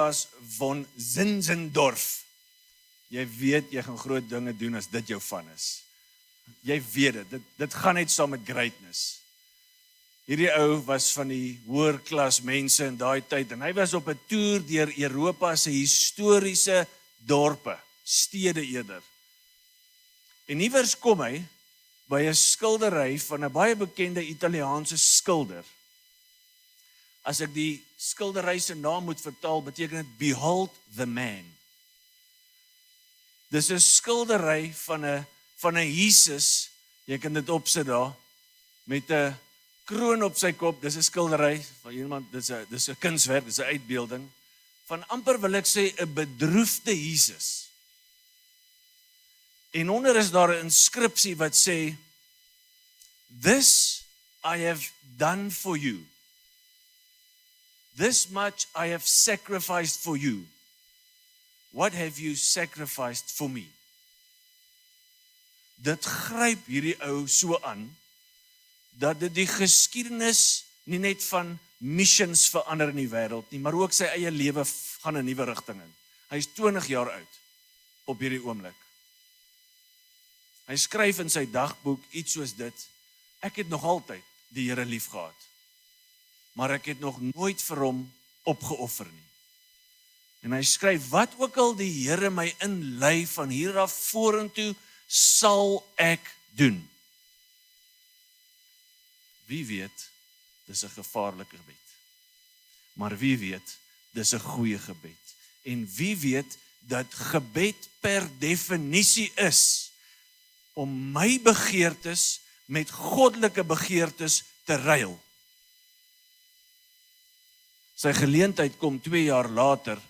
Nikolaas von Zinzendorf. Jy weet, jy gaan groot dinge doen as dit jou van is. Jy weet dit gaan net saam met greatness. Hierdie ou was van die hoër klas mense in daai tyd, en hy was op 'n toer deur Europa se historiese dorpe, stede eerder. En iewers kom hy by 'n skildery van 'n baie bekende Italiaanse skilder. As ek die skildery se naam moet vertaal, beteken dit Behold the Man. Dis 'n skildery van 'n Jesus, jy kan dit opsit daar, met 'n kroon op sy kop. Dis 'n skildery van iemand, dis 'n kunswerk, dis 'n uitbeelding van amper wil ek sê 'n bedroefde Jesus. En onder is daar 'n inskripsie wat sê, This I have done for you. This much I have sacrificed for you. What have you sacrificed for me? Dit gryp hierdie ou so aan, dat dit die geskiedenis nie net van missions verander in die wêreld nie, maar ook sy eie lewe gaan 'n nuwe rigting in. Hy is 20 jaar oud op hierdie oomblik. Hy skryf in sy dagboek iets soos dit: Ek het nog altyd die Here lief gehad, maar ek het nog nooit vir hom opgeoffer nie. En hy skryf, wat ook al die Here my inlei van hier af vorentoe, sal ek doen. Wie weet, dis 'n gevaarlike gebed. Maar wie weet, dis 'n goeie gebed. En wie weet, dat gebed per definisie is om my begeertes met goddelike begeertes te ruil. Sy geleentheid kom 2 jaar later,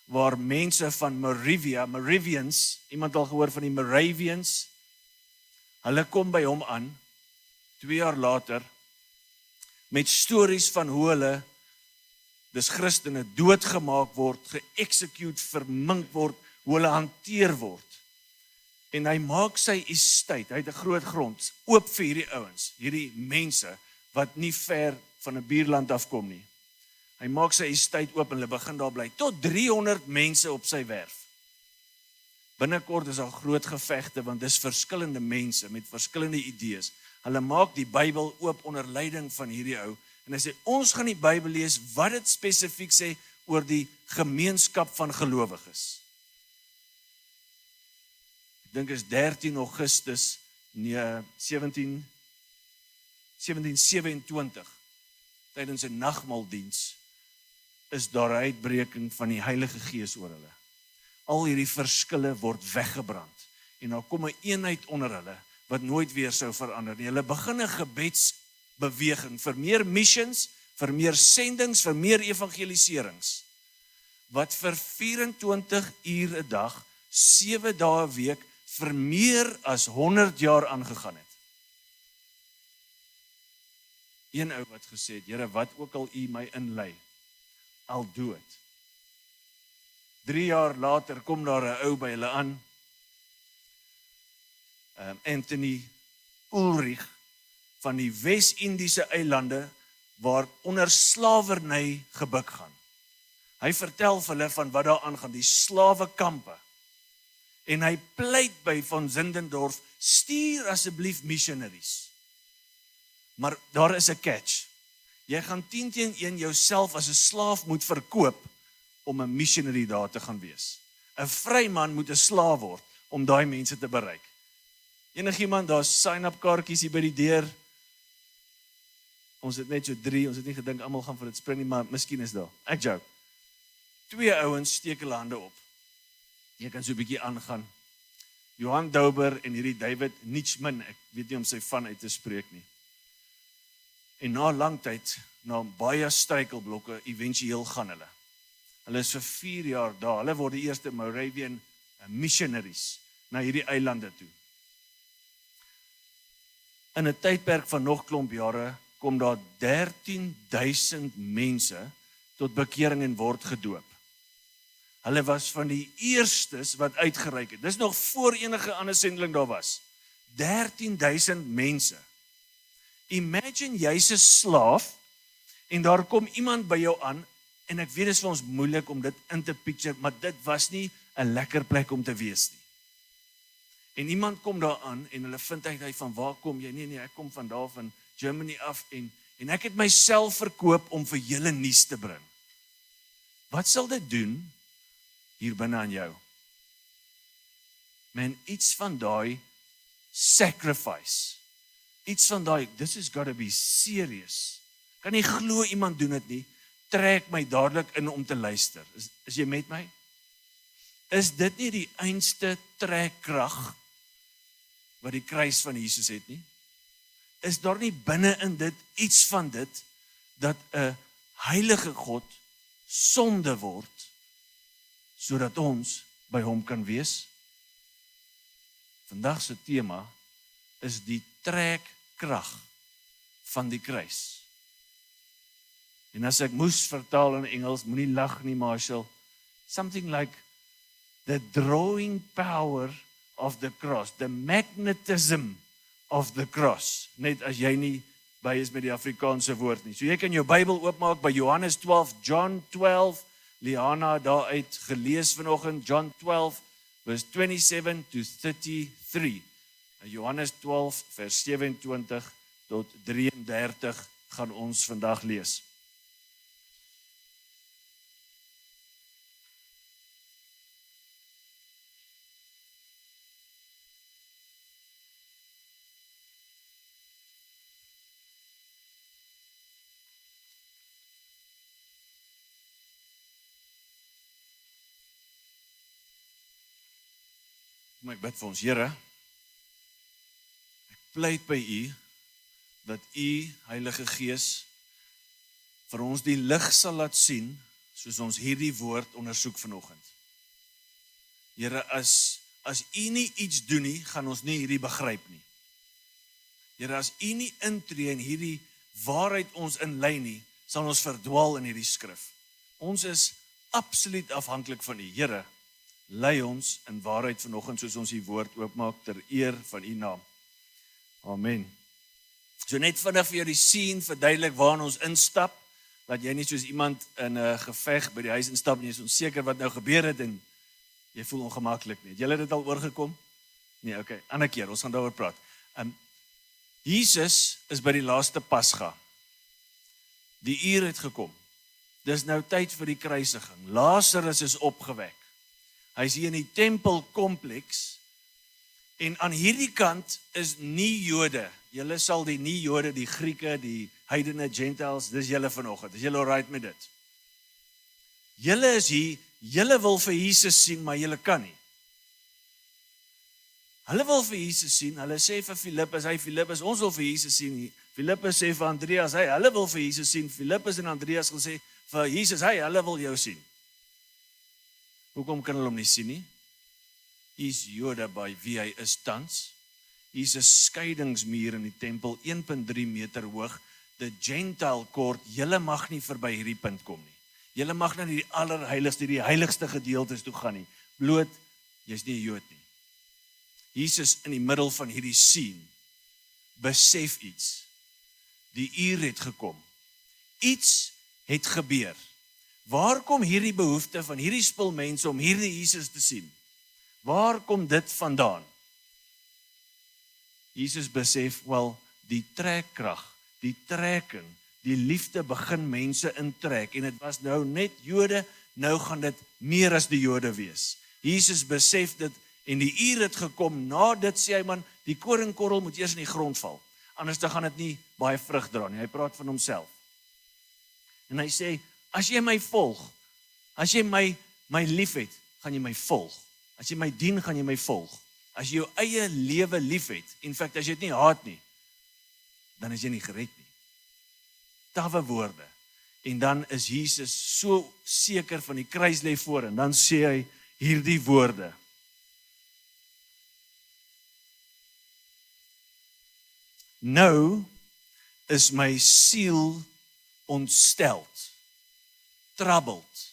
waar mense van Moravians, iemand al gehoor van die Moravians, hulle kom by hom aan, 2 jaar later, met stories van hoe hulle, dis Christene, doodgemaak word, geëxecute, vermink word, hoe hulle hanteer word. En hy maak sy estate, hy het 'n groot grond, oop vir hierdie ouens, hierdie mense, wat nie ver van 'n buurland afkom nie. Hy maak sy estate oop en hulle begin daar bly, tot 300 mense op sy werf. Binnekort is daar groot gevegte, want dis verskillende mense met verskillende idees. Hulle maak die Bybel oop onder leiding van hierdie ou, en hy sê, ons gaan die Bybel lees, wat dit spesifiek sê oor die gemeenskap van gelowiges. Ek dink is 13 Augustus 1727, tydens 'n nagmaaldiens, is daar 'n uitbreking van die Heilige Gees oor hulle. Al hierdie verskille word weggebrand, en daar kom 'n eenheid onder hulle, wat nooit weer sou verander nie. Hulle begin 'n gebedsbeweging vir meer missions, vir meer sendings, vir meer evangeliserings, wat vir 24 uur 'n dag, 7 dae 'n week, vir meer as 100 jaar aangegaan het. Een ou wat gesê het, Here, wat ook al U my inlei, I'll do it. 3 jaar later kom daar 'n ou by hulle aan, Anthony Ulrich, van die Wes-Indiese eilande, waar onder slawerny gebuk gaan. Hy vertel vir hulle van wat daar aangaan, die slawekampe. En hy pleit by van Zinzendorf, stuur asseblief missionaries. Maar daar is 'n catch. Jy gaan 10-1 jouself as 'n slaaf moet verkoop om 'n missionary daar te gaan wees. 'n Vryman moet 'n slaaf word om daai mense te bereik. Enigiemand, daar's sign-up kaartjies hier by die deur. Ons het net so 3, ons het nie gedink almal gaan vir dit spring nie, maar miskien is daar. Ek joke. 2 ouens steek hulle hande op. Jy kan so 'n bietjie aangaan. Johan Dauber en hierdie David Nichman, ek weet nie om sy van uit te spreek nie. En na lang tyd, na baie struikelblokke, éventueel gaan hulle. Hulle is vir 4 jaar daar. Hulle word die eerste Moravian missionaries na hierdie eilande toe. In 'n tydperk van nog klomp jare kom daar 13,000 mense tot bekering en word gedoop. Hulle was van die eerstes wat uitgereik het. Dis nog voor enige ander sendeling daar was. 13,000 mense. Imagine jy's 'n slaaf en daar kom iemand by jou aan, En ek weet dit is vir ons moeilik om dit in te picture, maar dit was nie 'n lekker plek om te wees nie. En iemand kom daar aan en hulle vind uit hy van waar kom jy? Nee, ek kom van daar van Germany af en ek het myself verkoop om vir julle nuus te bring. Wat sal dit doen hier binne aan jou? Man, iets van daai sacrifice. Iets van daai, this is gotta be serious. Kan nie glo iemand doen dit nie. Trek my dadelik in om te luister. Is jy met my? Is dit nie die einste trekkrag wat die kruis van Jesus het nie? Is daar nie binne in dit iets van dit dat 'n heilige God sonde word sodat ons by hom kan wees? Vandag se tema is die trekkrag van die kruis. En as ek moes vertaal in Engels, moenie lag nie, Marshall. Something like the drawing power of the cross, the magnetism of the cross. Net as jy nie by is met die Afrikaanse woord nie. So jy kan jou Bybel oopmaak by Johannes 12, John 12, Liana daaruit gelees vanoggend, John 12, vers 27 to 33. Johannes 12, vers 27 tot 33 gaan ons vandag lees. Kom ek bid vir ons, Here. Ek pleit by U dat U, Heilige Gees, vir ons die lig sal laat sien, soos ons hierdie woord ondersoek vanoggend. Here, as U nie iets doen nie, gaan ons nie hierdie begryp nie. Here, as U nie intree en hierdie waarheid ons inlei nie, sal ons verdwaal in hierdie skrif. Ons is absoluut afhanklik van U, Here. Lei ons in waarheid vanoggend soos ons die woord oopmaak ter eer van U naam. Amen. So net vinnig vir jou die scene verduidelik waarin ons instap, dat jy nie soos iemand in 'n geveg by die huis instap en jy is onseker wat nou gebeur het en jy voel ongemaklik nie. Het julle dit al oorgekom? Nee, okay, ander keer, ons gaan daaroor praat. Jesus is by die laaste Pasga. Die uur het gekom. Dis nou tyd vir die kruisiging. Lazarus is opgewek. Hy is hier in die tempelkompleks en aan hierdie kant is nie Jode. Julle sal die nie Jode, die Grieke, die heidene Gentiles, dis julle vanoggend. Is julle alright met dit? Julle is hier, julle wil vir Jesus sien, maar julle kan nie. Hulle wil vir Jesus sien, hulle sê vir Filippus, ons wil vir Jesus sien. Filippus sê vir Andreas, hulle wil vir Jesus sien. Filippus en Andreas gesê vir Jesus, hulle wil jou sien. Hoekom kan hulle hom nie sien nie? Hy is Jode by wie hy is tans. Hy is 'n skeidingsmuur in die tempel, 1.3 meter hoog. The Gentile court, julle mag nie verby hierdie punt kom nie. Julle mag na die allerheiligste, die heiligste gedeeltes toe gaan nie. Bloot, jy's nie 'n Jood nie. Jesus in die middel van hierdie scene, besef iets. Die uur het gekom. Iets het gebeur. Waar kom hierdie behoefte van hierdie spul mense om hierdie Jesus te sien? Waar kom dit vandaan? Jesus besef, die trekkrag, die trekking, die liefde begin mense intrek en dit was nou net Jode, nou gaan dit meer as die Jode wees. Jesus besef dit en die uur het gekom, na dit sê hy, man, die koringkorrel moet eers in die grond val, anders dan gaan dit nie baie vrug dra nie. Hy praat van homself. En hy sê, as jy my volg, as jy my liefhet, gaan jy my volg. As jy my dien, gaan jy my volg. As jy jou eie lewe liefhet, in feite as jy dit nie haat nie, dan is jy nie gered nie. Tawwe woorde. En dan is Jesus so seker van die kruis lê voor en dan sê hy hierdie woorde. Nou is my siel ontsteld. Troubled,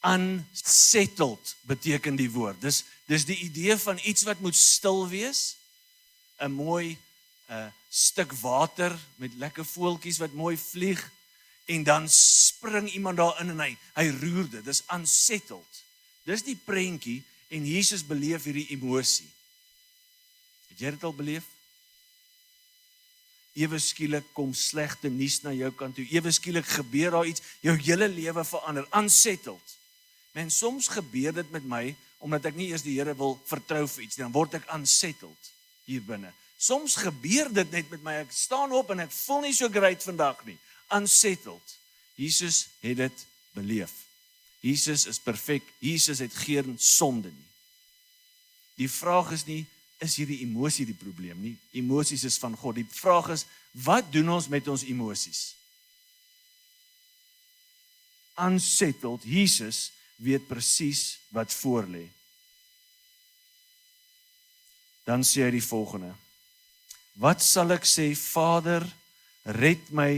unsettled beteken die woord. Dis die idee van iets wat moet stil wees, 'n mooi stuk water met lekker voeltjies wat mooi vlieg En dan spring iemand daarin en hy roer dit. Dis unsettled. Dis die prentjie en Jesus beleef hierdie emosie. Het jy dit al beleef? Ewe skielik kom slegte nuus na jou kant toe. Ewe skielik gebeur daar iets, jou hele lewe verander, unsettled. Men soms gebeur dit met my omdat ek nie eers die Here wil vertrou vir iets nie, dan word ek unsettled hier binne. Soms gebeur dit net met my, ek staan op en ek voel nie so great vandag nie. Unsettled. Jesus het dit beleef. Jesus is perfek. Jesus het geen sonde nie. Die vraag is nie, is hierdie emosie die probleem nie? Emosies is van God. Die vraag is, wat doen ons met ons emosies? Unsettled. Jesus weet presies wat voor lê. Dan sê hy die volgende. Wat sal ek sê, Vader, red my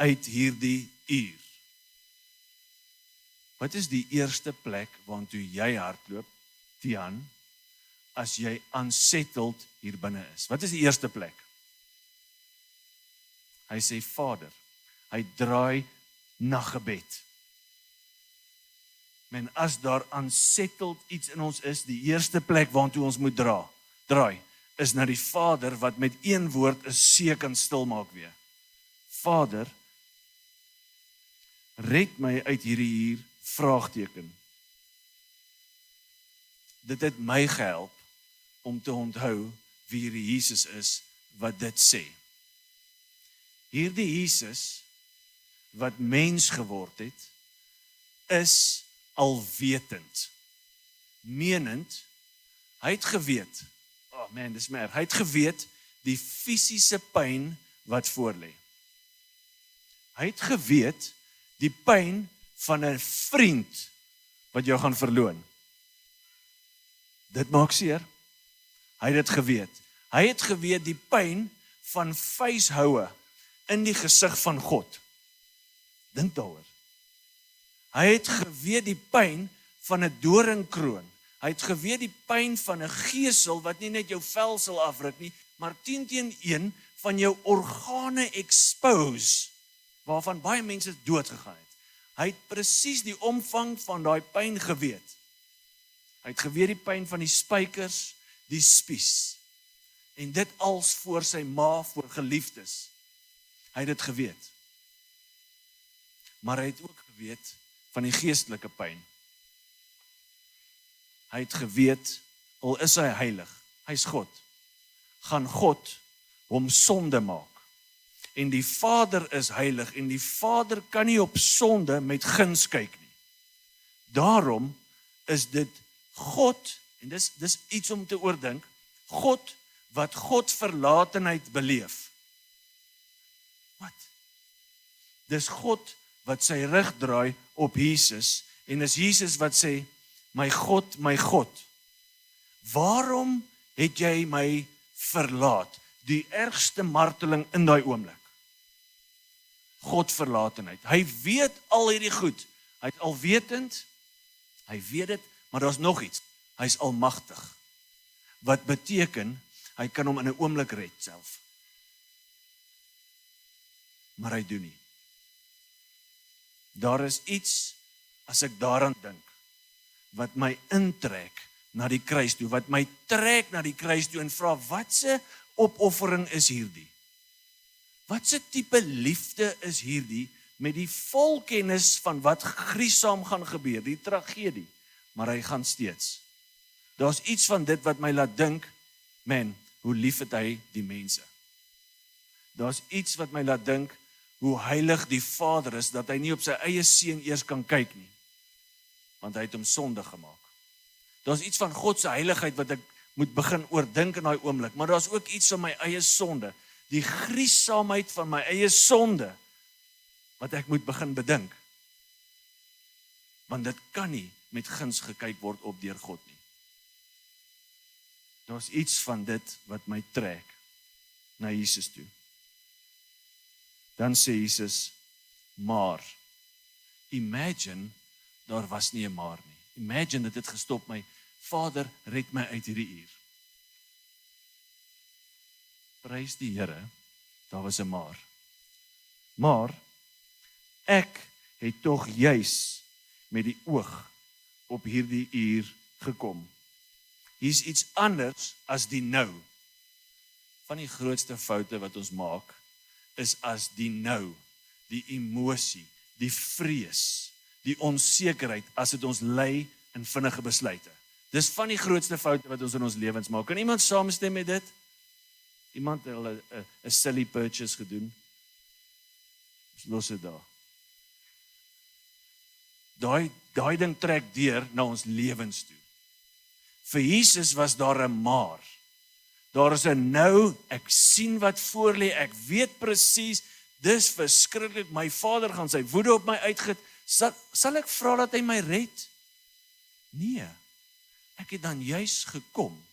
uit hierdie uur? Wat is die eerste plek waartoe jy hardloop, Tian, as jy unsettled hier binne is? Wat is die eerste plek? Hy sê Vader. Hy draai na gebed. Men as daar unsettled iets in ons is, die eerste plek waartoe ons moet draai, is na die Vader wat met een woord 'n see kan stilmaak weer. Vader, red my uit hierdie uur, vraagteken. Dit het my gehelp om te onthou wie hierdie Jesus is wat dit sê. Hierdie Jesus wat mens geword het, is alwetend. Menend, hy het geweet, dis meer, hy het geweet die fisiese pyn wat voor lê. Hy het geweet die pyn van 'n vriend wat jou gaan verloon. Dit maak seer. Hy het dit geweet. Hy het geweet die pyn van vuishoue in die gesig van God. Dink daaroor. Hy het geweet die pyn van 'n doringkroon. Hy het geweet die pyn van 'n gesel wat nie net jou vel sal afruk nie, maar 10 teen 1 van jou organe expose, waarvan baie mense dood gegaan het. Hy het presies die omvang van daai pyn geweet. Hy het geweet die pyn van die spykers, die spies. En dit als voor sy ma, voor geliefdes. Hy het dit geweet. Maar hy het ook geweet van die geestelike pyn. Hy het geweet, al is hy heilig, hy's God, gaan God hom sonde maak. En die Vader is heilig, en die Vader kan nie op sonde met guns kyk nie. Daarom is dit God, en dis iets om te oordink, God wat God verlatenheid beleef. Wat? Dis God wat sy rug draai op Jesus, en is Jesus wat sê, my God, waarom het jy my verlaat? Die ergste marteling in daai oomblik. God verlatenheid. Hy weet al hierdie goed. Hy het alwetend, hy weet dit, maar daar's nog iets. Hy's almagtig. Wat beteken, hy kan hom in 'n oomblik red self. Maar hy doen nie. Daar is iets, as ek daaraan dink, wat my intrek na die kruis toe, wat my trek na die kruis toe en vra, watse opoffering is hierdie? Watse tipe liefde is hierdie met die volkennis van wat gruisam gaan gebeur, die tragedie, maar hy gaan steeds. Daar's iets van dit wat my laat dink, hoe lief het hy die mense. Daar's iets wat my laat dink, hoe heilig die Vader is, dat hy nie op sy eie seun eers kan kyk nie, want hy het hom sonde gemaak. Daar's iets van God se heiligheid wat ek moet begin oordink in daai oomblik, maar daar's ook iets van my eie sonde, die gruisaamheid van my eie sonde, wat ek moet begin bedink. Want dit kan nie met guns gekyk word op deur God nie. Daar's iets van dit wat my trek na Jesus toe. Dan sê Jesus, maar, imagine, daar was nie 'n maar nie. Imagine dat dit gestop my, Vader, red my uit hierdie uur. Prys die Here, daar was 'n maar. Maar, ek het tog juis met die oog op hierdie uur gekom. Hier's iets anders as die nou. Van die grootste foute wat ons maak, is as die nou, die emosie, die vrees, die onsekerheid, as dit ons lei in vinnige besluite. Dis van die grootste foute wat ons in ons lewens maak. Kan iemand saamstem met dit? Iemand het al 'n silly purchase gedoen? Ons los dit daar. Daai ding trek deur na ons lewens toe. Vir Jesus was daar 'n maar. Daar is 'n nou, ek sien wat voor lê, ek weet presies, dis verskriklik, my Vader gaan sy woede op my uitgiet, sal ek vra dat hy my red? Nee, ek het dan juis gekom.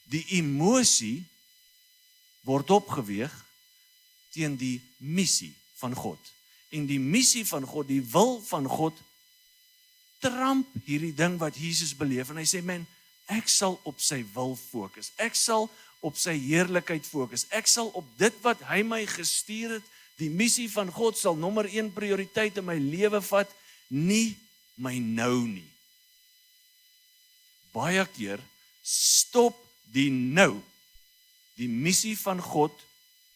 Die emosie word opgeweeg teen die missie van God. En die missie van God, die wil van God, tramp hierdie ding wat Jesus beleef. En hy sê, man, ek sal op sy wil fokus. Ek sal op sy heerlikheid fokus. Ek sal op dit wat hy my gestuur het, die missie van God sal nommer 1 prioriteit in my lewe vat, nie my nou nie. Baie keer stop die nou, die missie van God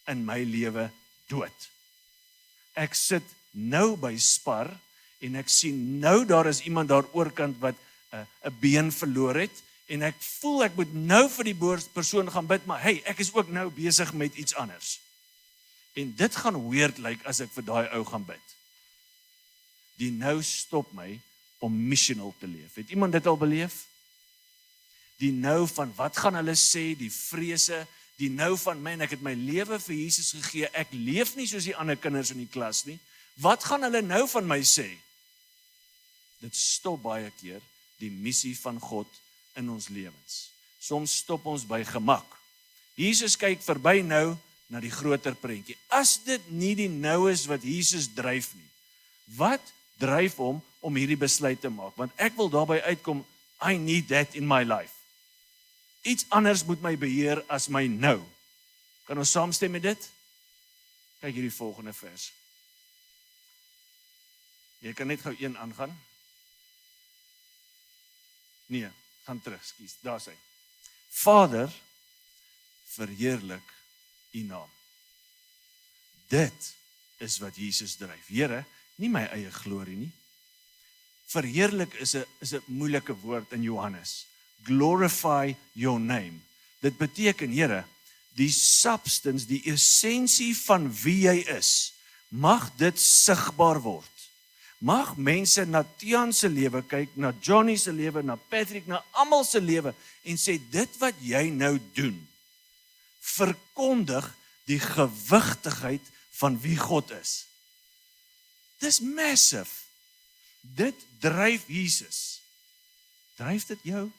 in my lewe dood. Ek sit nou by Spar en ek sien nou daar is iemand daar oorkant wat 'n been verloor het en ek voel ek moet nou vir die persoon gaan bid, maar hey, ek is ook nou besig met iets anders. En dit gaan weird lyk as ek vir daai ou gaan bid. Die nou stop my om missional te leef. Het iemand dit al beleef? Die nou van wat gaan hulle sê, die vrese, die nou van man, ek het my lewe vir Jesus gegee, ek leef nie soos die ander kinders in die klas nie. Wat gaan hulle nou van my sê? Dit stop baie keer die missie van God in ons lewens. Soms stop ons by gemak. Jesus kyk verby nou na die groter prentjie. As dit nie die nou is wat Jesus dryf nie, wat dryf hom om hierdie besluit te maak? Want ek wil daarby uitkom, I need that in my life. Iets anders moet my beheer as my nou. Kan ons saamstem met dit? Kyk hierdie volgende vers. Jy kan net gou een aangaan. Nee, gaan terug, skus, daar sê. Vader, verheerlik U naam. Dit is wat Jesus dryf. Here, nie my eie glorie nie. Verheerlik is 'n moeilike woord in Johannes. Glorify your name. Dit beteken, Here, die substance, die essensie van wie jy is, mag dit sigbaar word. Mag mense na Tiaan se lewe kyk, na Johnny se lewe, na Patrick, na almal se lewe en sê dit wat jy nou doen, verkondig die gewigtigheid van wie God is. Dis massive. Dit dryf Jesus. Dryf dit jou?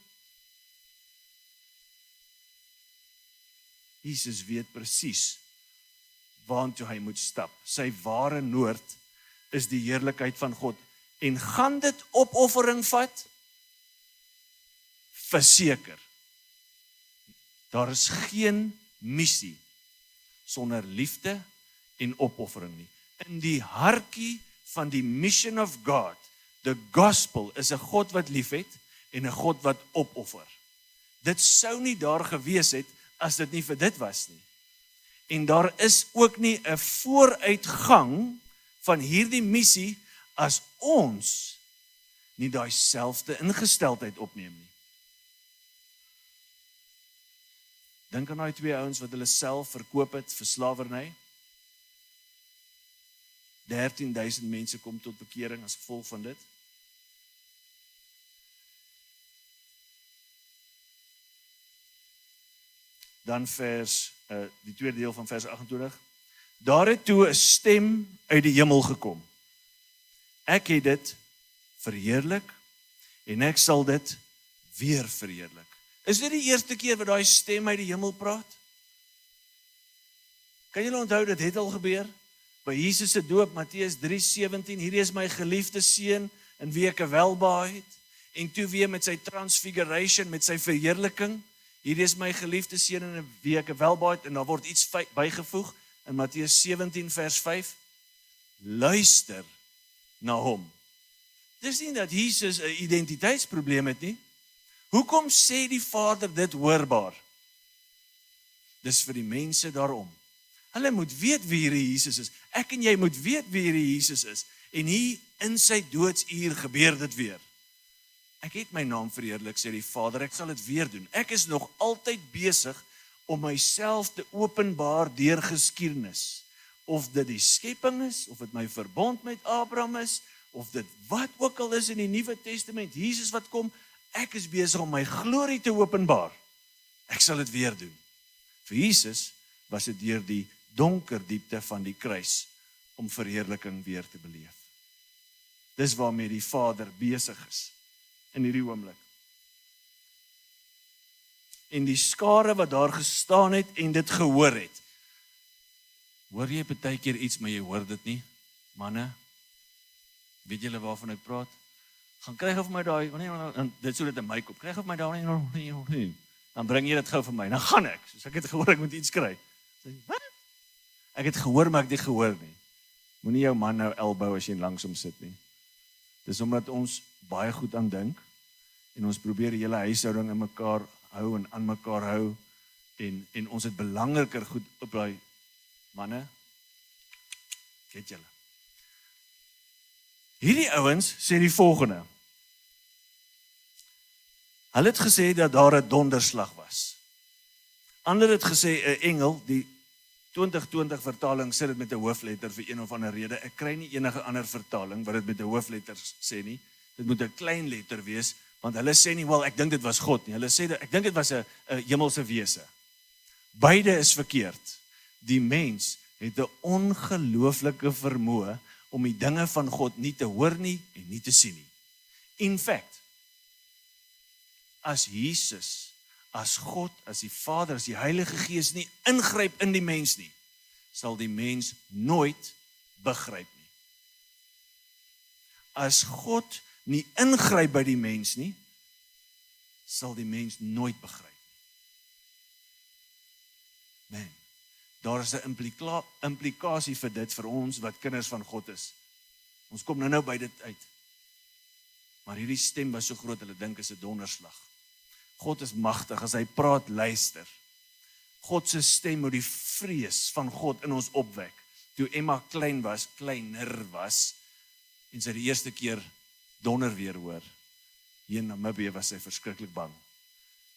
Jesus weet presies waartoe hy moet stap. Sy ware noord is die heerlikheid van God. En gaan dit opoffering vat? Verseker. Daar is geen missie sonder liefde en opoffering nie. In die hartjie van die mission of God, the gospel is 'n God wat liefhet en 'n God wat opoffer. Dit sou nie daar gewees het as dit nie vir dit was nie. En daar is ook nie 'n vooruitgang van hierdie missie as ons nie daai selfde ingesteldheid opneem nie. Dink aan daai 2 ouens wat hulle self verkoop het vir slawerny. 13,000 mense kom tot bekering as gevolg van dit. Dan die tweede deel van vers 28. Daar het toe 'n stem uit die hemel gekom. Ek het dit verheerlik en ek sal dit weer verheerlik. Is dit die eerste keer wat daai stem uit die hemel praat? Kan julle onthou dit het al gebeur? By Jesus se doop, Matteus 3:17, hierdie is my geliefde seun in wie ek welbehaag het. En toe weer met sy transfiguration, met sy verheerliking, hierdie is my geliefde seun in wie ek welbehaag het, en daar word iets bygevoeg in Matteus 17 vers 5. luister na hom. Dis nie dat Jesus 'n identiteitsprobleem het nie. Hoekom sê die Vader dit hoorbaar? Dis vir die mense daarom. Hulle moet weet wie hierdie Jesus is. Ek en jy moet weet wie hierdie Jesus is. En hier in sy doodsuur gebeur dit weer. Ek het my naam verheerlik, sê die Vader, ek sal dit weer doen. Ek is nog altyd besig om myself te openbaar deur geskiedenis. Of dit die skepping is, of dit my verbond met Abraham is, of dit wat ook al is in die Nuwe Testament, Jesus wat kom, ek is besig om my glorie te openbaar. Ek sal dit weer doen. Vir Jesus was dit deur die donker diepte van die kruis om verheerliking weer te beleef. Dis waarmee die Vader besig is in hierdie oomblik. En die skare wat daar gestaan het en dit gehoor het. Hoor jy partykeer iets, maar jy hoor dit nie? Manne, weet julle waarvan ek praat? Gaan kry gou vir my daai, dit so dit in my kop. Kry gou vir my daai, dan bring jy dit gou vir my. Dan gaan ek, soos ek het gehoor ek moet iets kry. Wat? Ek het gehoor, maar ek het nie gehoor nie. Moenie jou man nou elbow as jy langs hom sit nie. Dis omdat ons baie goed aan dink en ons probeer die hele huishouding in mekaar hou en aan mekaar hou en ons het belangriker goed op daai manne. Weet julle. Hierdie ouens sê die volgende. Hulle het gesê dat daar 'n donderslag was. Ander het gesê 'n engel, die 2020 vertaling sê dit met 'n hoofletter vir een of ander rede. Ek kry nie enige ander vertaling wat dit met 'n hoofletter sê nie. Dit moet 'n klein letter wees, want hulle sê nie, wel, ek dink dit was God nie. Hulle sê ek dink dit was 'n hemelse wese. Beide is verkeerd. Die mens het 'n ongelooflike vermoë om die dinge van God nie te hoor nie en nie te sien nie. In fact, as Jesus, as God, as die Vader, as die Heilige Gees nie ingryp in die mens nie, sal die mens nooit begryp nie. As God nie ingryp by die mens nie, sal die mens nooit begryp nie. Man, daar is 'n implikasie vir dit vir ons wat kinders van God is. Ons kom nou by dit uit. Maar hierdie stem was so groot, hulle dink is 'n donderslag. God is magtig, as hy praat, luister. God se stem moet die vrees van God in ons opwek. Toe Emma kleiner was, en sy die eerste keer donder weer hoor, hier in Namibië was sy verskriklik bang.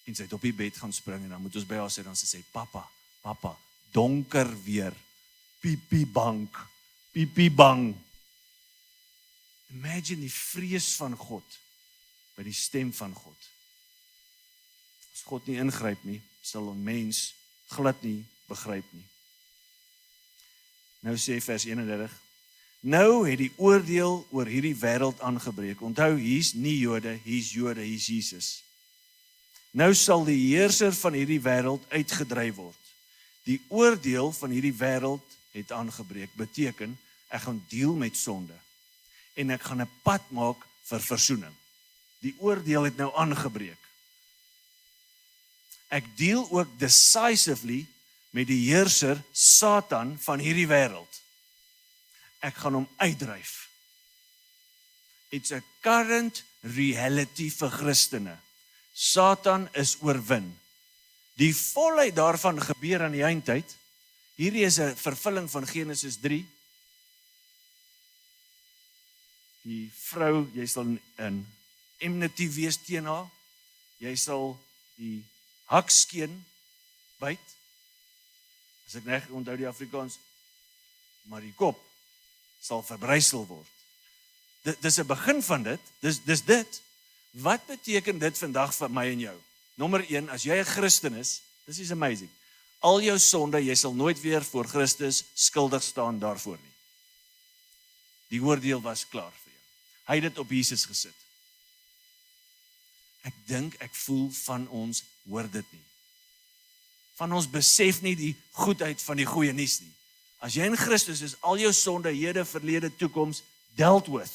En sy het op die bed gaan spring, en dan moet ons by haar sê, dan sy sê, papa, donker weer, piepie bang. Imagine die vrees van God, by die stem van God. As God nie ingryp nie, sal 'n mens glad nie begryp nie. Nou sê vers 31, nou het die oordeel oor hierdie wêreld aangebreek. Onthou, hier's nie Jode, hier's Jesus. Nou sal die heerser van hierdie wêreld uitgedryf word. Die oordeel van hierdie wêreld het aangebreek, beteken, ek gaan deel met sonde, en ek gaan 'n pad maak vir versoening. Die oordeel het nou aangebreek. Ek deel ook decisively met die heerser Satan van hierdie wêreld. Ek gaan hom uitdryf. It's a current reality vir Christene. Satan is oorwin. Die volheid daarvan gebeur aan die eindtyd. Hierdie is 'n vervulling van Genesis 3. Die vrou, jy sal in enmity wees teen haar. Jy sal die hakskeen byt. As ek reg onthou die Afrikaans, maar die kop sal verbrysel word. Dis 'n begin van dit. Dis dit. Wat beteken dit vandag vir my en jou? Nommer 1, as jy 'n Christen is, this is amazing. Al jou sonde, jy sal nooit weer voor Christus skuldig staan daarvoor nie. Die oordeel was klaar vir jou. Hy het dit op Jesus gesit. Ek dink, ek voel van ons hoor dit nie. Van ons besef nie die goedheid van die goeie nuus nie. As jy in Christus is, al jou sonde, hede, verlede, toekoms, dealt with.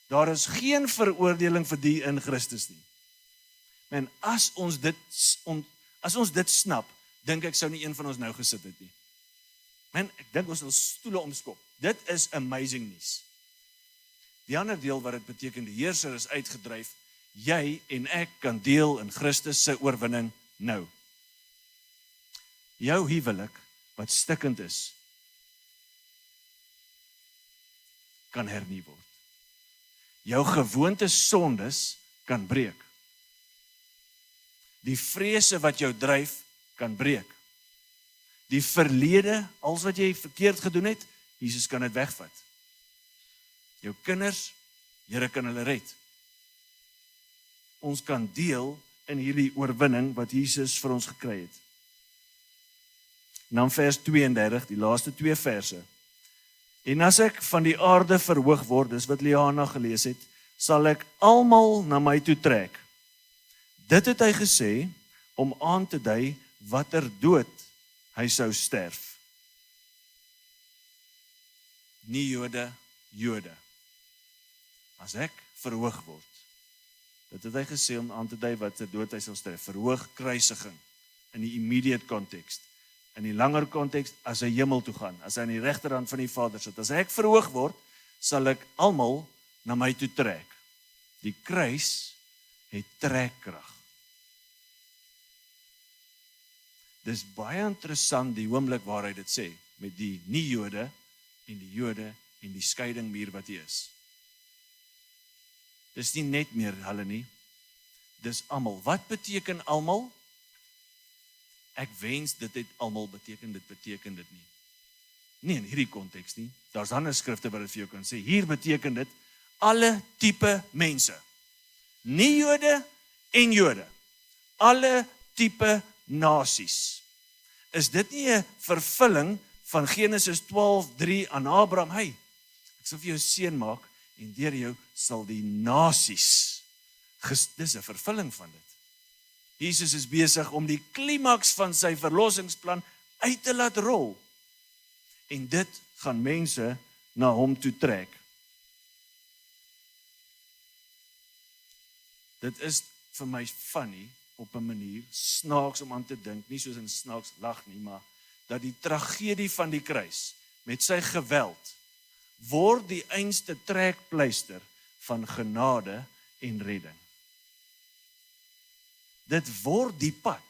Daar is geen veroordeling vir die in Christus nie. Man, as ons dit snap, dink ek sou nie een van ons nou gesit het nie. Man, ek dink ons sal stoele omskop. Dit is amazing nuus. Die ander deel wat dit beteken, die heerser is uitgedryf, jy en ek kan deel in Christus se oorwinning nou. Jou huwelik, wat stikkend is, kan hernie word. Jou gewoonte sondes kan breek. Die vrese wat jou dryf, kan breek. Die verlede, alles wat jy verkeerd gedoen het, Jesus kan dit wegvat. Jou kinders, Here kan hulle red. Ons kan deel in hierdie oorwinning wat Jesus vir ons gekry het. En dan vers 32, die laaste 2 verse. En as ek van die aarde verhoog word, dis wat Liana gelees het, sal ek almal na my toe trek. Dit het hy gesê, om aan te dui watter dood hy sou sterf. Nie Jode, Jode. As ek verhoog word, dit het hy gesê om aan te dui watter dood hy sal sterf. Verhoog, kruisiging, in die immediate context. In die langer konteks, as hy hemel toe gaan, as hy aan die regterhand van die Vader sit. As ek verhoog word, sal ek almal na my toe trek. Die kruis het trekkrag. Dis baie interessant die oomblik waar hy dit sê, met die nie-Jode en die Jode en die skeidingmuur wat hier is. Dis nie net meer hulle nie, dis almal. Wat beteken almal? Ek wens dit het almal beteken, dit beteken dit nie. Nie in hierdie konteks nie. Daar's ander skrifte wat dit vir jou kan sê. Hier beteken dit alle tipe mense. Nie Jode en Jode. Alle tipe nasies. Is dit nie 'n vervulling van Genesis 12:3 aan Abraham? Hey, ek sal vir jou seën maak en deur jou sal die nasies. Dis 'n vervulling van dit. Jesus is besig om die klimaks van sy verlossingsplan uit te laat rol. En dit gaan mense na hom toe trek. Dit is vir my funny op 'n manier, snaaks om aan te dink, nie soos in snaaks lag nie, maar dat die tragedie van die kruis met sy geweld word die einste trekpleister van genade en redding. Dit word die pad.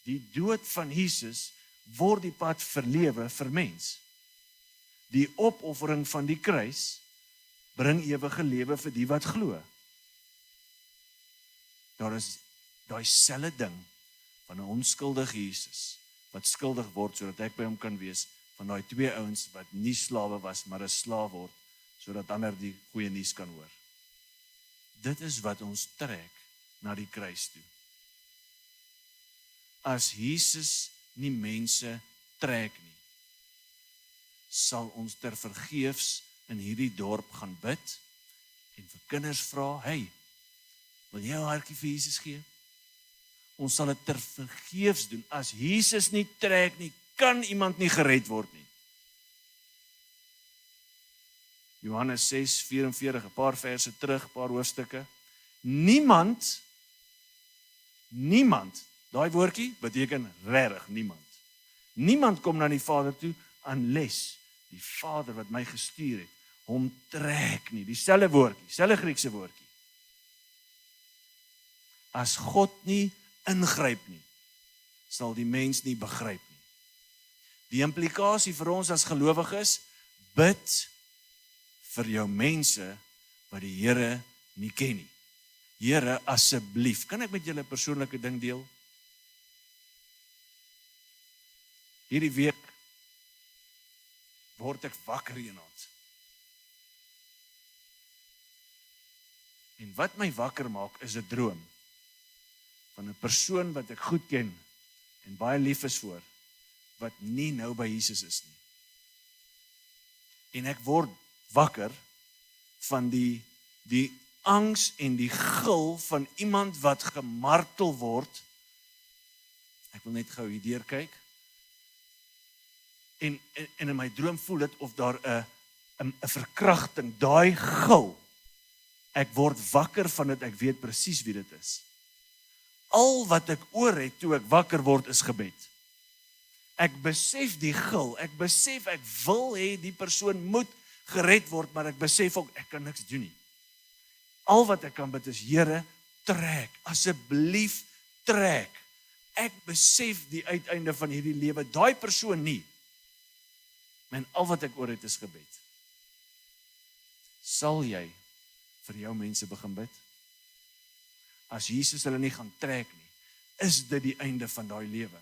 Die dood van Jesus word die pad vir lewe vir mens. Die opoffering van die kruis bring ewige lewe vir die wat glo. Daar is daai selfde ding van 'n onskuldige Jesus wat skuldig word sodat ek by hom kan wees, van daai 2 ouens wat nie slawe was maar 'n slaaf word sodat ander die goeie nuus kan hoor. Dit is wat ons trek na die kruis toe. As Jesus nie mense trek nie, sal ons ter vergeefs in hierdie dorp gaan bid en vir kinders vra, hey, wil jy 'n hartjie vir Jesus gee? Ons sal dit ter vergeefs doen. As Jesus nie trek nie, kan iemand nie gered word nie. Johannes 6:44, 'n paar verse terug, 'n paar hoofstukke. Niemand, daai woordjie beteken regtig niemand. Niemand kom na die Vader toe unless die Vader wat my gestuur het hom trek nie. Dieselfde woordjie, dieselfde Griekse woordjie. As God nie ingryp nie, sal die mens nie begryp nie. Die implikasie vir ons as gelowiges, bid vir jou mense wat die Here nie ken nie. Here, asseblief, kan ek met julle 'n persoonlike ding deel? Hierdie week word ek wakker hiernaand. En wat my wakker maak is 'n droom van 'n persoon wat ek goed ken en baie lief is vir, wat nie nou by Jesus is nie. En ek word wakker van die angs en die gil van iemand wat gemartel word. Ek wil net gou hier deur kyk. En in my droom voel dit of daar 'n verkrachting, daai gil. Ek word wakker van dit, ek weet presies wie dit is. Al wat ek oor het toe ek wakker word is gebed. Ek besef die gil, ek besef ek wil hê die persoon moet gered word, maar ek besef ook ek kan niks doen nie. Al wat ek kan bid is, Here, trek, asseblief trek. Ek besef die uiteinde van hierdie lewe, daai persoon nie. En al wat ek oor het is gebed. Sal jy vir jou mense begin bid? As Jesus hulle nie gaan trek nie, is dit die einde van daai lewe.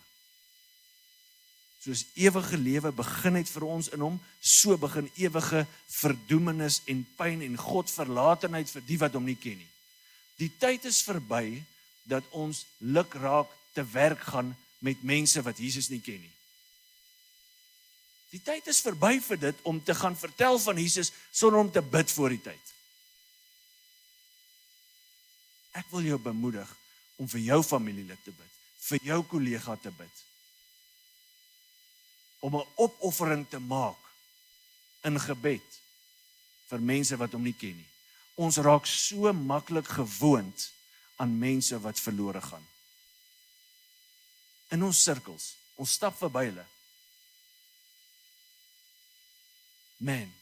Soos ewige lewe begin het vir ons in hom, so begin ewige verdoemenis en pyn en Godverlatenheid vir die wat hom nie ken nie. Die tyd is verby dat ons lukraak te werk gaan met mense wat Jesus nie ken nie. Die tyd is verby vir dit om te gaan vertel van Jesus sonder om te bid voor die tyd. Ek wil jou bemoedig om vir jou familielid te bid, vir jou kollega te bid, om 'n opoffering te maak in gebed vir mense wat hom nie ken nie. Ons raak so maklik gewoond aan mense wat verlore gaan. In ons sirkels, ons stap verby hulle. Man,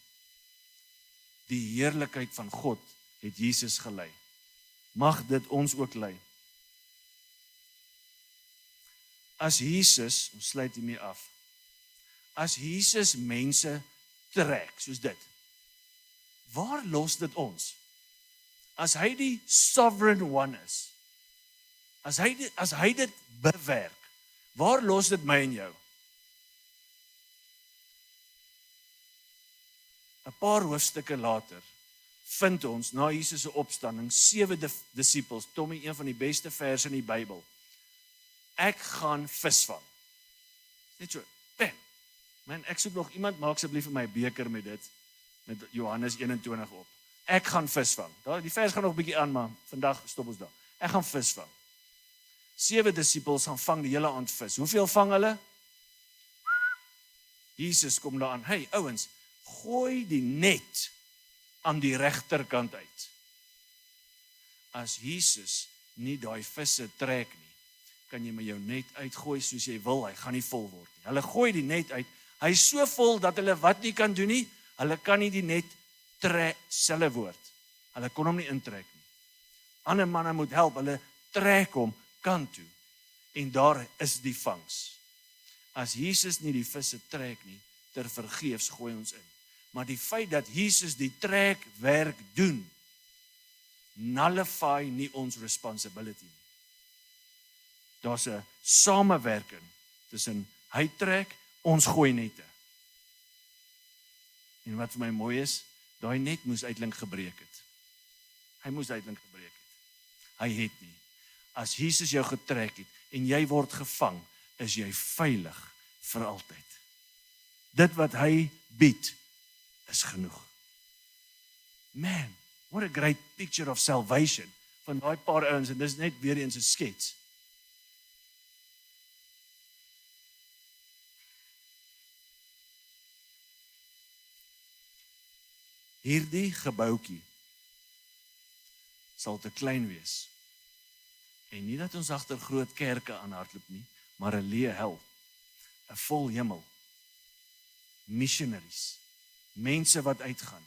die heerlikheid van God het Jesus gelei. Mag dit ons ook lei. As Jesus, ons sluit hiermee af, as Jesus mense trek, soos dit, waar los dit ons? As hy die sovereign one is, as hy dit bewerk, waar los dit my en jou? 'n paar hoofstukke later vind ons na Jesus se opstanding 7 disippels, Tommy, een van die beste verse in die Bybel. Ek gaan visvang. Net so, bam. Man, ek soek nog iemand, maak asseblief vir my 'n beker met dit, met Johannes 21 op. Ek gaan visvang. Die vers gaan nog 'n bietjie aan, maar vandag stop ons daar. Ek gaan visvang. 7 disippels gaan vang die hele aand vis. Hoeveel vang hulle? Jesus kom daar aan. Hey, ouens, gooi die net aan die regterkant uit. As Jesus nie daai visse trek nie, kan jy met jou net uitgooi soos jy wil, hy gaan nie vol word nie. Hulle gooi die net uit, hy is so vol dat hulle wat nie kan doen nie, hulle kan nie die net trek, selfe woord. Hulle kon hom nie intrek nie. Ander manne moet help, hulle trek hom kant toe. En daar is die vangs. As Jesus nie die visse trek nie, ter vergeefs gooi ons in. Maar die feit dat Jesus die trekwerk doen, nullify nie ons responsibility nie. Daar's 'n samewerking tussen hy trek, ons gooi nette. En wat vir my mooi is, daai net moes uiteindelik gebreek het. Hy moes uiteindelik gebreek het. Hy het nie. As Jesus jou getrek het en jy word gevang, is jy veilig vir altyd. Dit wat hy bied is genoeg. Man, what a great picture of salvation van daai paar ouens, en dis net weer eens 'n skets. Hierdie gebouetjie sal te klein wees. En nie dat ons agter groot kerke aanhardloop nie, maar 'n leë hel, 'n vol hemel, missionaries, mense wat uitgaan,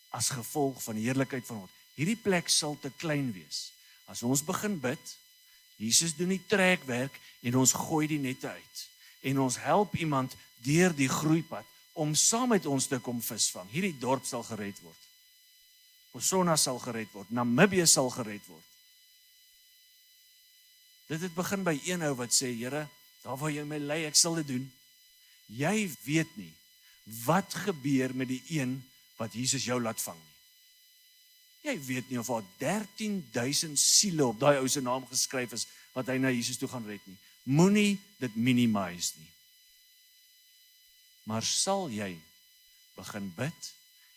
as gevolg van die heerlikheid van God. Hierdie plek sal te klein wees. As ons begin bid, Jesus doen die trekwerk en ons gooi die nette uit. En ons help iemand deur die groeipad om saam met ons te kom visvang. Hierdie dorp sal gered word. Osona sal gered word. Namibië sal gered word. Dit het begin by een ou wat sê, Here, daar waar jy my lei, ek sal dit doen. Jy weet nie wat gebeur met die een wat Jesus jou laat vang nie. Jy weet nie of daar 13,000 siele op daai ou se naam geskryf is wat hy na Jesus toe gaan red nie. Moenie dit minimize nie. Maar sal jy begin bid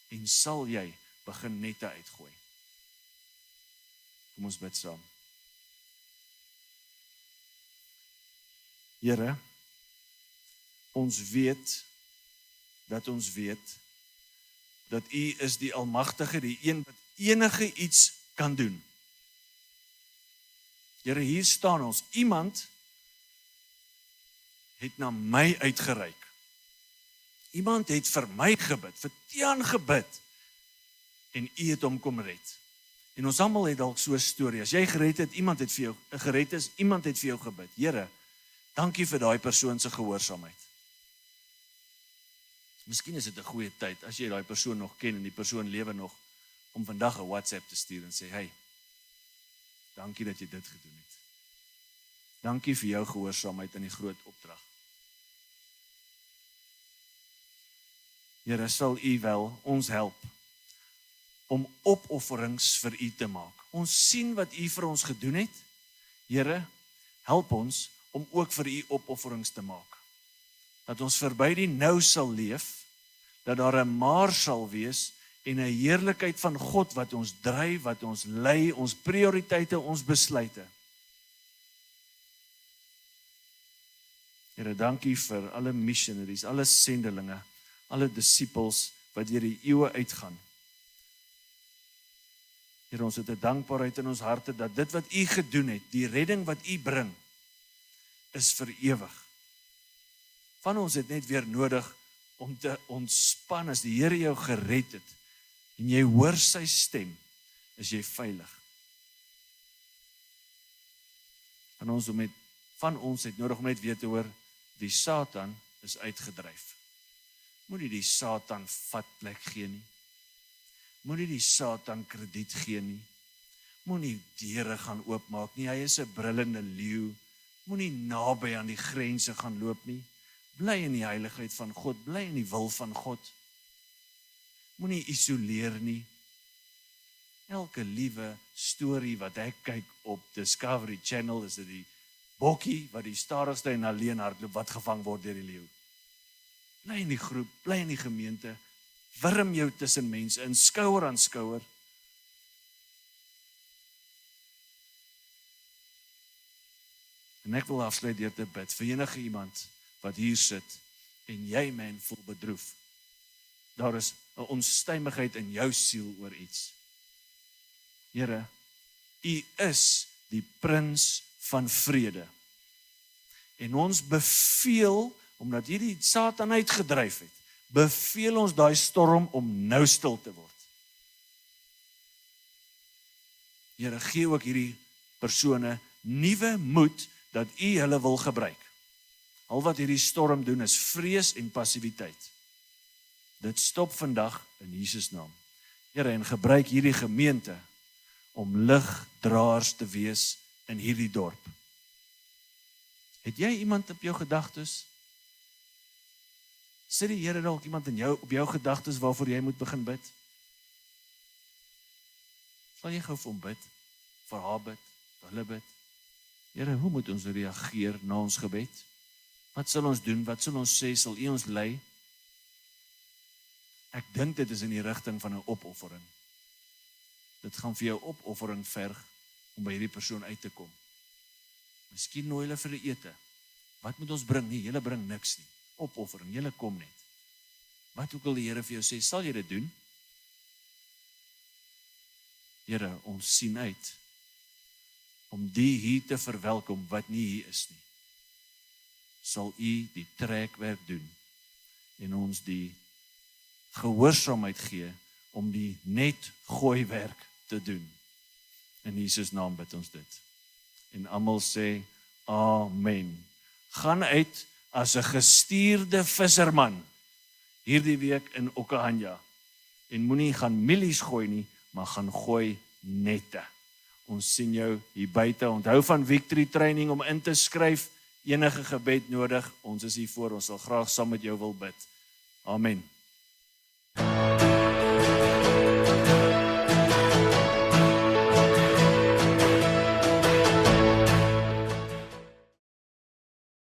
en sal jy begin nette uitgooi? Kom ons bid saam. Here, ons weet dat U is die Almagtige, die een wat enige iets kan doen. Here, hier staan ons. Iemand het na my uitgereik. Iemand het vir my gebid, vir Tiaan gebid, en U het hom kom red. En ons almal het dalk so 'n storie, as jy gered het, iemand het vir jou gered is, iemand het vir jou gebid. Here, dankie vir daai persoon se gehoorsaamheid. Miskien is dit 'n goeie tyd, as jy daai persoon nog ken, en die persoon lewe nog, om vandag 'n WhatsApp te stuur en sê, hey, dankie dat jy dit gedoen het. Dankie vir jou gehoorsaamheid in die groot opdrag. Here, sal U wel ons help om opofferings vir U te maak. Ons sien wat U vir ons gedoen het. Here, help ons om ook vir U opofferings te maak. Dat ons verby die nou sal leef, dat daar 'n maar sal wees en 'n heerlikheid van God wat ons dryf, wat ons lei, ons prioriteite, ons besluite. Here, dankie vir alle missionaries, alle sendelinge, alle disippels wat deur die eeue uitgaan. Here, ons het 'n dankbaarheid in ons harte dat dit wat U gedoen het, die redding wat U bring, is vir ewig. Van ons het net weer nodig om te ontspan as die Here jou gered het en jy hoor sy stem, is jy veilig. Van ons het nodig om net weer te hoor, die Satan is uitgedryf. Moenie die Satan vatplek gee nie. Moenie die Satan krediet gee nie. Moenie deure gaan oopmaak nie. Hy is 'n brullende leeu. Moenie naby aan die grense gaan loop nie. Bly in die heiligheid van God, bly in die wil van God. Moenie isoleer nie. Elke liewe storie wat ek kyk op Discovery Channel, is dit die bokkie wat die stadigste en alleen hardloop wat gevang word deur die leeu. Bly in die groep, bly in die gemeente, wurm jou tussen mense in, skouer aan skouer. En ek wil afsluit deur te bid vir enige iemand wat hier sit en jy, man, voel bedroef. Daar is 'n onstuimigheid in jou siel oor iets. Here, U is die prins van vrede. En ons beveel, omdat hierdie Satan uitgedryf het, beveel ons daai storm om nou stil te word. Here, gee ook hierdie persone nuwe moed dat U hulle wil gebruik. Al wat hierdie storm doen is vrees en passiwiteit. Dit stop vandag in Jesus naam. Here, en gebruik hierdie gemeente om ligdraers te wees in hierdie dorp. Het jy iemand op jou gedagtes? Sit die Here dalk iemand op jou gedagtes waarvoor jy moet begin bid? Sal jy gou vir hom bid, vir haar bid, vir hulle bid? Here, hoe moet ons reageer na ons gebed? Wat sal ons doen? Wat sal ons sê? Sal U ons lei? Ek dink dit is in die rigting van 'n opoffering. Dit gaan vir jou opoffering verg om by hierdie persoon uit te kom. Miskien nooi hulle vir 'n ete. Wat moet ons bring? Nee, julle bring niks nie. Opoffering, julle kom net. Wat ook al die Here vir jou sê, sal jy dit doen? Here, ons sien uit om die hier te verwelkom wat nie hier is nie. Sal U die trekwerk doen en ons die gehoorsaamheid gee om die net gooi werk te doen. In Jesus naam bid ons dit. En almal sê amen. Gaan uit as 'n gestuurde visserman hierdie week in Okahanja. En moenie gaan mielies gooi nie, maar gaan gooi nette. Ons sien jou hier buite. Onthou van Victory Training om in te skryf. Enige gebed nodig, ons is hier voor, ons sal graag saam met jou wil bid. Amen.